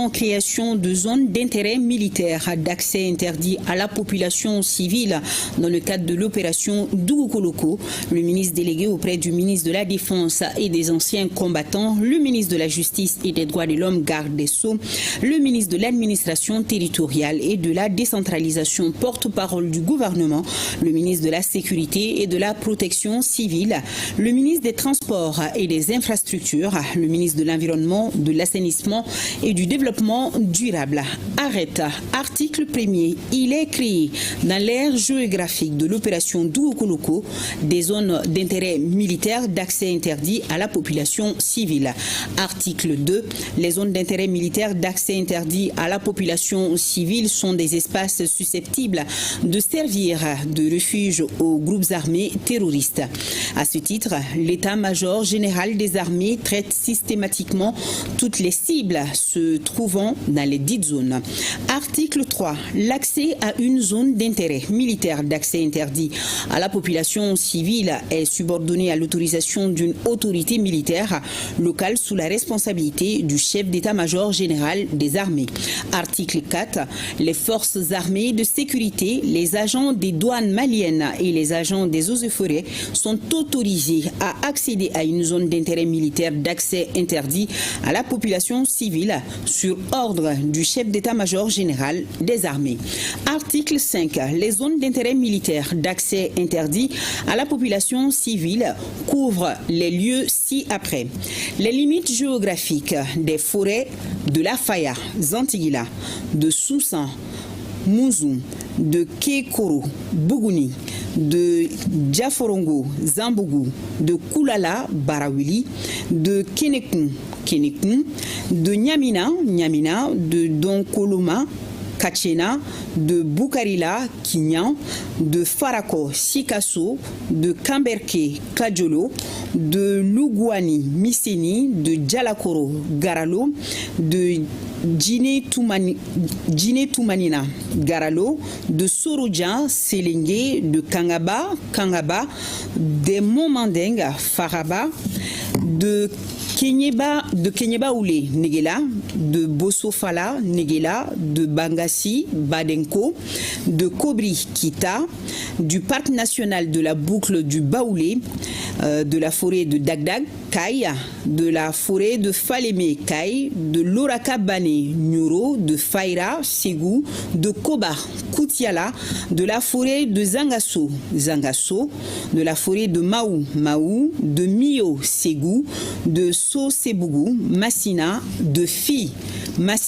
En création de zones d'intérêt militaire d'accès interdit à la population civile dans le cadre de l'opération Dougukoloko, le ministre délégué auprès du ministre de la Défense et des anciens combattants, le ministre de la Justice et des Droits de l'Homme, garde des Sceaux, le ministre de l'Administration territoriale et de la décentralisation, porte-parole du gouvernement, le ministre de la Sécurité et de la Protection civile, le ministre des Transports et des Infrastructures, le ministre de l'Environnement, de l'Assainissement et du Développement durable. Arrête. Article 1er. Il est créé dans l'aire géographique de l'opération Dougukoloko des zones d'intérêt militaire d'accès interdit à la population civile. Article 2. Les zones d'intérêt militaire d'accès interdit à la population civile sont des espaces susceptibles de servir de refuge aux groupes armés terroristes. À ce titre, l'état-major général des armées traite systématiquement toutes les cibles se trouvant dans les dites zones. Article 3. L'accès à une zone d'intérêt militaire d'accès interdit à la population civile est subordonné à l'autorisation d'une autorité militaire locale sous la responsabilité du chef d'état-major général des armées. Article 4. Les forces armées de sécurité, les agents des douanes maliennes et les agents des eaux et forêts sont autorisés à accéder à une zone d'intérêt militaire d'accès interdit à la population civile sur ordre du chef d'état-major général des armées. Article 5. Les zones d'intérêt militaire d'accès interdit à la population civile couvrent les lieux ci-après. Les limites géographiques des forêts de la Faya, Zantigila, de Soussan, Mouzou, de Kekoro, Bougouni, de Djaforongo, Zambougou, de Koulala, Barawili, de Kenekun, de Nyamina, de Donkoloma, Kachena, de Bukarila, Kinyan, de Farako, Sikasso, de Kamberke, Kadjolo, de Lugouani, Miseni, de Djalakoro, Garalo, de Djine Toumanina, Garalo, de Sorodja, Selenge, de Kangaba, de Momandenga, Faraba, de Kenyeba Oulé, Negela, de Bossofala, Negela, de Bangassi, Badenko, de Kobri, Kita, du parc national de la boucle du Baoulé, de la forêt de Dagdag, Kai, de la forêt de Falémé, Kai, de l'Oraka Bané, Nyoro, de Faira, Ségou, de Koba, Koutiala, de la forêt de Zangasso, de la forêt de Maou, de Mio, Ségou, de So Sebougou, Massina, de Fi, Massina.